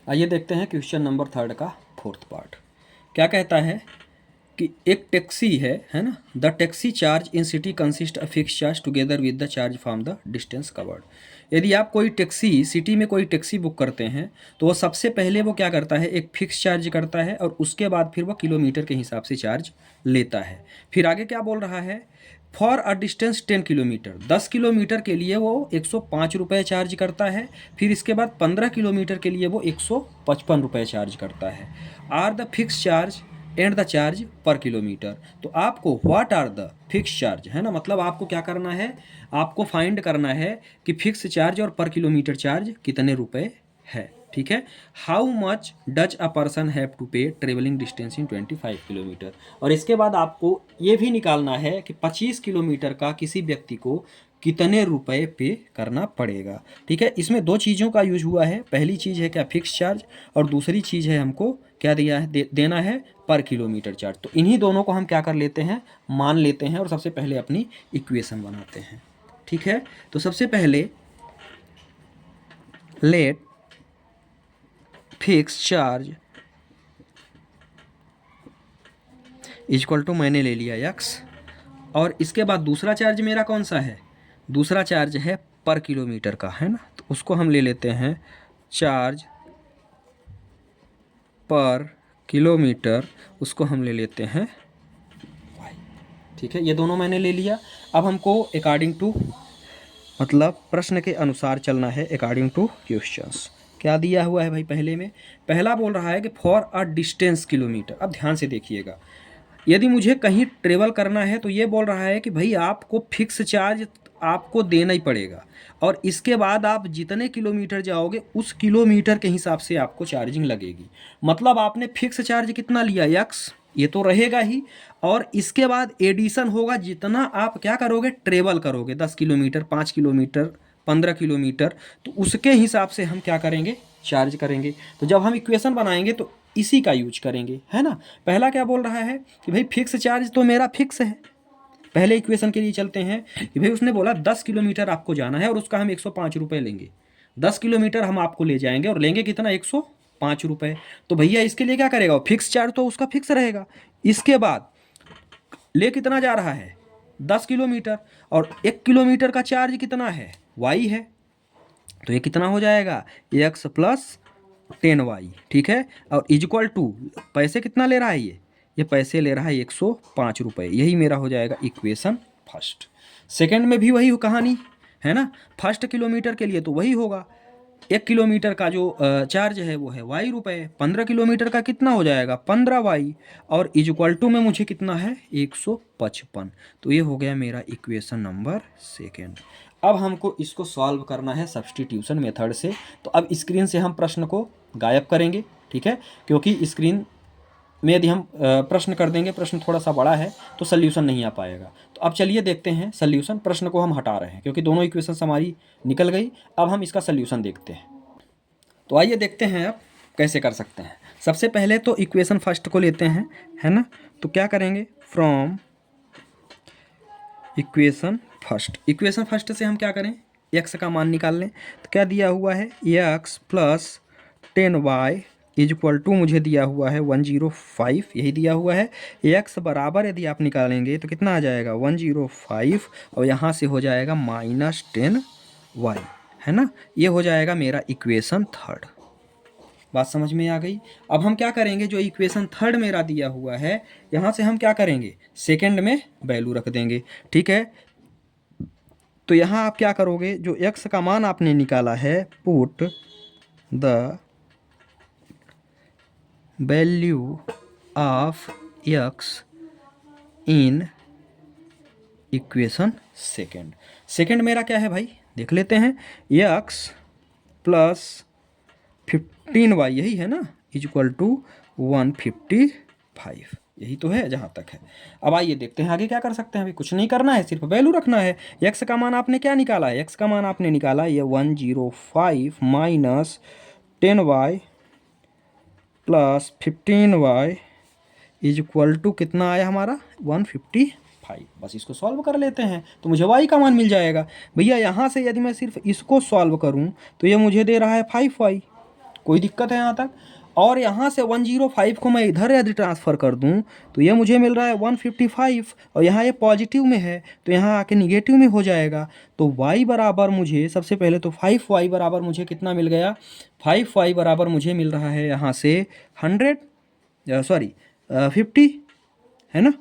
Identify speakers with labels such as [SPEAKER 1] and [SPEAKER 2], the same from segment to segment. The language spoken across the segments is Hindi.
[SPEAKER 1] आइए देखते हैं क्वेश्चन नंबर 3 का 4th पार्ट। क्या कहता है कि एक टैक्सी है ना। The taxi charge in city consist a fix charge together with the charge from the distance covered. यदि आप कोई टैक्सी सिटी में कोई टैक्सी बुक करते हैं तो वो सबसे पहले वो क्या करता है, एक फिक्स चार्ज करता है और उसके बाद फिर वो किलोमीटर के हिसाब से चार्ज लेता है। फिर आगे क्या बोल रहा है, for a distance 10 kilometre, 10 kilometre के लिए वो 105 रुपये चार्ज करता है। फिर इसके बाद 15 किलोमीटर के लिए वो 155 रुपये चार्ज करता है। Are the fix charge and the charge per kilometre. तो आपको what are the fix charge है ना, मतलब आपको क्या करना है, आपको फाइंड करना है कि फिक्स चार्ज और पर किलोमीटर चार्ज कितने रुपए है। ठीक है, how much does a person have to pay travelling distance in 25 kilometre. और इसके बाद आपको ये भी निकालना है कि 25 किलोमीटर का किसी व्यक्ति को कितने रुपए पे करना पड़ेगा। ठीक है, इसमें दो चीज़ों का यूज हुआ है। पहली चीज़ है क्या, फिक्स चार्ज, और दूसरी चीज़ है हमको क्या दिया है, देना है पर किलोमीटर चार्ज। तो इन्हीं दोनों को हम क्या कर लेते हैं, मान लेते हैं और सबसे पहले अपनी इक्वेशन बनाते हैं। ठीक है, तो सबसे पहले let fix charge equal to मैंने ले लिया यक्स, और इसके बाद दूसरा चार्ज मेरा कौन सा है, दूसरा चार्ज है पर किलोमीटर का, है ना। तो उसको हम ले लेते हैं चार्ज पर किलोमीटर, उसको हम ले लेते हैं वाई। ठीक है, ये दोनों मैंने ले लिया। अब हमको अकॉर्डिंग टू, मतलब प्रश्न के अनुसार चलना है, अकॉर्डिंग टू क्वेश्चंस। क्या दिया हुआ है भाई, पहले में पहला बोल रहा है कि फॉर अ डिस्टेंस किलोमीटर। अब ध्यान से देखिएगा, यदि मुझे कहीं ट्रेवल करना है तो ये बोल रहा है कि भाई आपको फिक्स चार्ज आपको देना ही पड़ेगा, और इसके बाद आप जितने किलोमीटर जाओगे उस किलोमीटर के हिसाब से आपको चार्जिंग लगेगी। मतलब आपने फिक्स चार्ज कितना लिया, यक्स, ये तो रहेगा ही, और इसके बाद एडिशन होगा जितना आप क्या करोगे, ट्रेवल करोगे, 10 किलोमीटर, 5 किलोमीटर, 15 किलोमीटर, तो उसके हिसाब से हम क्या करेंगे, चार्ज करेंगे। तो जब हम इक्वेशन बनाएंगे तो इसी का यूज करेंगे, है ना। पहला क्या बोल रहा है कि भाई फिक्स चार्ज तो मेरा फिक्स है। पहले इक्वेशन के लिए चलते हैं कि भाई उसने बोला 10 किलोमीटर आपको जाना है और उसका हम 105 रुपये लेंगे। 10 किलोमीटर हम आपको ले जाएंगे और लेंगे कितना, 105 रुपये। तो भैया इसके लिए क्या करेगा, फिक्स चार्ज तो उसका फिक्स रहेगा। इसके बाद ले कितना जा रहा है, 10 किलोमीटर, और 1 किलोमीटर का चार्ज कितना है, वाई है। तो ये कितना हो जाएगा, एक्स प्लस 10y। ठीक है, और इजक्वल टू पैसे कितना ले रहा है, ये पैसे ले रहा है 105 रुपये। यही मेरा हो जाएगा इक्वेशन फर्स्ट। सेकंड में भी वही कहानी है ना, फर्स्ट किलोमीटर के लिए तो वही होगा, 1 किलोमीटर का जो चार्ज है वो है वाई रुपये, 15 किलोमीटर का कितना हो जाएगा, 15y, और इजक्वल टू में मुझे कितना है, 155। तो ये हो गया मेरा इक्वेशन नंबर सेकेंड। अब हमको इसको सॉल्व करना है सब्स्टिट्यूशन मेथड से। तो अब स्क्रीन से हम प्रश्न को गायब करेंगे, ठीक है, क्योंकि स्क्रीन में यदि हम प्रश्न कर देंगे, प्रश्न थोड़ा सा बड़ा है तो सल्यूशन नहीं आ पाएगा। तो अब चलिए देखते हैं सल्यूशन। प्रश्न को हम हटा रहे हैं क्योंकि दोनों इक्वेशन हमारी निकल गई। अब हम इसका सल्यूशन देखते हैं। तो आइए देखते हैं अब कैसे कर सकते हैं। सबसे पहले तो इक्वेशन फर्स्ट को लेते हैं, है ना। तो क्या करेंगे, from equation first, equation first से हम क्या करें, एक्स का मान निकाल लें। तो क्या दिया हुआ है, x plus 10y is equal to, मुझे दिया हुआ है 105, यही दिया हुआ है। एक्स बराबर यदि आप निकालेंगे तो कितना आ जाएगा, 105, और यहाँ से हो जाएगा -10y, है ना। ये हो जाएगा मेरा इक्वेशन थर्ड। बात समझ में आ गई। अब हम क्या करेंगे, जो इक्वेशन थर्ड मेरा दिया हुआ है यहाँ से हम क्या करेंगे, सेकंड में वैल्यू रख देंगे। ठीक है, तो यहाँ आप क्या करोगे, जो x का मान आपने निकाला है, put the value of x in equation second. Second मेरा क्या है भाई, देख लेते हैं, x प्लस 15y, यही है ना, इज इक्वल टू 155, यही तो है जहाँ तक है। अब आइए देखते हैं आगे क्या कर सकते हैं। अभी कुछ नहीं करना है, सिर्फ वैल्यू रखना है। x का मान आपने क्या निकाला है, x का मान आपने निकाला ये 105 minus 10y plus 15y is equal to कितना आया हमारा, 155। बस इसको सॉल्व कर लेते हैं तो मुझे y का मान मिल जाएगा। भैया यहाँ से यदि मैं सिर्फ इसको सॉल्व करूँ तो ये मुझे दे रहा है 5y, कोई दिक्कत है यहाँ तक? और यहाँ से 105 को मैं इधर यदि ट्रांसफ़र कर दूँ तो ये मुझे मिल रहा है 155, और यहाँ ये पॉजिटिव में है तो यहाँ आके निगेटिव में हो जाएगा। तो y बराबर मुझे सबसे पहले तो 5y बराबर मुझे कितना मिल गया? 5y बराबर मुझे मिल रहा है यहाँ से 50 है ना।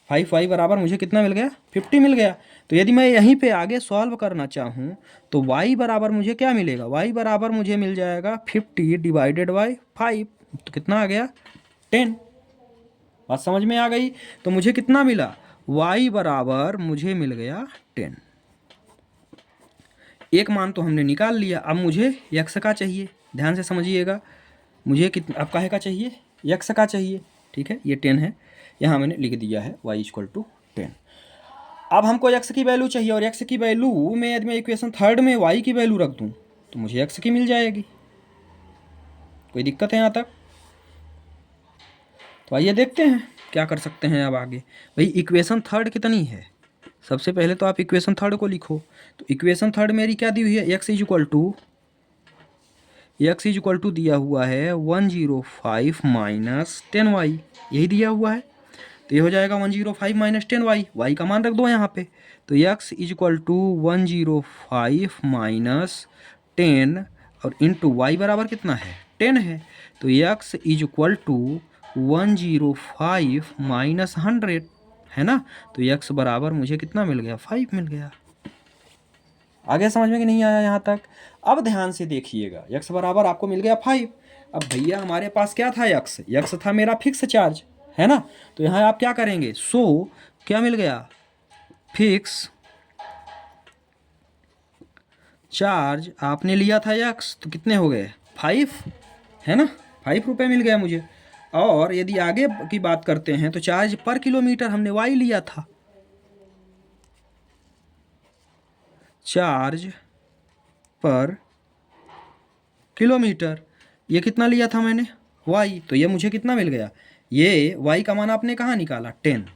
[SPEAKER 1] 5y बराबर मुझे कितना मिल गया? 50 मिल गया। तो यदि मैं यहीं पे आगे सॉल्व करना चाहूँ तो y बराबर मुझे क्या मिलेगा? y बराबर मुझे मिल जाएगा 50 डिवाइडेड बाई 5, तो कितना आ गया? 10। बात समझ में आ गई? तो मुझे कितना मिला? y बराबर मुझे मिल गया 10। एक मान तो हमने निकाल लिया। अब मुझे x का चाहिए, ध्यान से समझिएगा। मुझे कितना, अब काहे का चाहिए? x का चाहिए, ठीक है। ये 10 है, यहाँ मैंने लिख दिया है y इक्वल टू 10। अब हमको x की वैल्यू चाहिए, और x की वैल्यू में यदि मैं इक्वेशन थर्ड में y की वैल्यू रख दूँ तो मुझे x की मिल जाएगी। कोई दिक्कत है यहाँ तक? तो आइए देखते हैं क्या कर सकते हैं अब आगे। भाई इक्वेशन थर्ड कितनी है? सबसे पहले तो आप इक्वेशन थर्ड को लिखो। तो इक्वेशन थर्ड मेरी क्या दी हुई है? x इज इक्वल टू दिया हुआ है 105 माइनस 10y, यही दिया हुआ है। तो ये हो जाएगा 105 माइनस 10y, y का मान रख दो यहाँ पे। तो x is equal to 105 minus 10 और इंटू y बराबर कितना है? 10 है। तो x is equal to 105 minus 100 है ना। तो x बराबर मुझे कितना मिल गया? 5 मिल गया। आगे समझ में कि नहीं आया यहाँ तक? अब ध्यान से देखिएगा, x बराबर आपको मिल गया 5। अब भैया हमारे पास क्या था? x था मेरा फिक्स चार्ज, है ना। तो यहाँ आप क्या करेंगे? क्या मिल गया? फिक्स चार्ज आपने लिया था x, तो कितने हो गए? 5, है ना। 5 रुपये मिल गया मुझे। और यदि आगे की बात करते हैं तो चार्ज पर किलोमीटर हमने y लिया था। चार्ज पर किलोमीटर ये कितना लिया था मैंने? y। तो ये मुझे कितना मिल गया? ये y का मान आपने कहाँ निकाला? 10।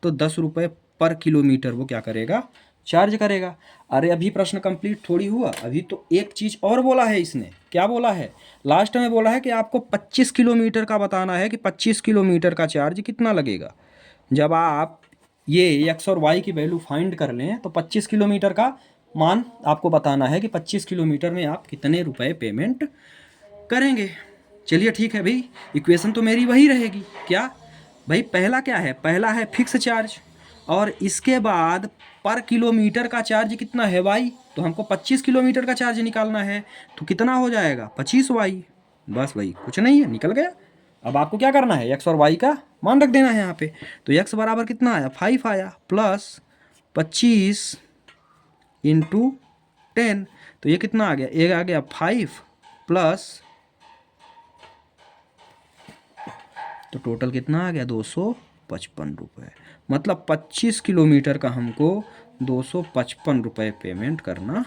[SPEAKER 1] तो 10 रुपये पर किलोमीटर वो क्या करेगा? चार्ज करेगा। अरे अभी प्रश्न कंप्लीट थोड़ी हुआ, अभी तो एक चीज़ और बोला है इसने। क्या बोला है? लास्ट में बोला है कि आपको 25 किलोमीटर का बताना है कि 25 किलोमीटर का चार्ज कितना लगेगा। जब आप ये x और y की वैल्यू फाइंड कर लें तो 25 किलोमीटर का मान आपको बताना है कि 25 किलोमीटर में आप कितने रुपए पेमेंट करेंगे। चलिए ठीक है भाई, इक्वेशन तो मेरी वही रहेगी। क्या भाई? पहला क्या है? पहला है फिक्स चार्ज, और इसके बाद पर किलोमीटर का चार्ज कितना है? y। तो हमको 25 किलोमीटर का चार्ज निकालना है, तो कितना हो जाएगा? 25y। बस भाई, कुछ नहीं है, निकल गया। अब आपको क्या करना है? x और y का मान रख देना है यहाँ पे। तो x बराबर कितना आया? 5 आया, प्लस 25 इंटू 10, तो ये कितना आ गया? एक आ गया 5 प्लस, तो टोटल कितना आ गया? 255 रुपये। मतलब 25 किलोमीटर का हमको 255 रुपये पेमेंट करना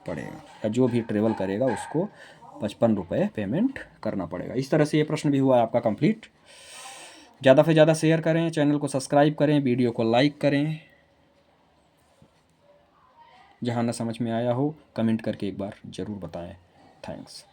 [SPEAKER 1] पड़ेगा, या जो भी ट्रेवल करेगा उसको 55 रुपये पेमेंट करना पड़ेगा। इस तरह से ये प्रश्न भी हुआ है आपका कंप्लीट। ज़्यादा से ज़्यादा शेयर करें, चैनल को सब्सक्राइब करें, वीडियो को लाइक करें। जहाँ ना समझ में आया हो कमेंट करके एक बार ज़रूर बताएं। थैंक्स।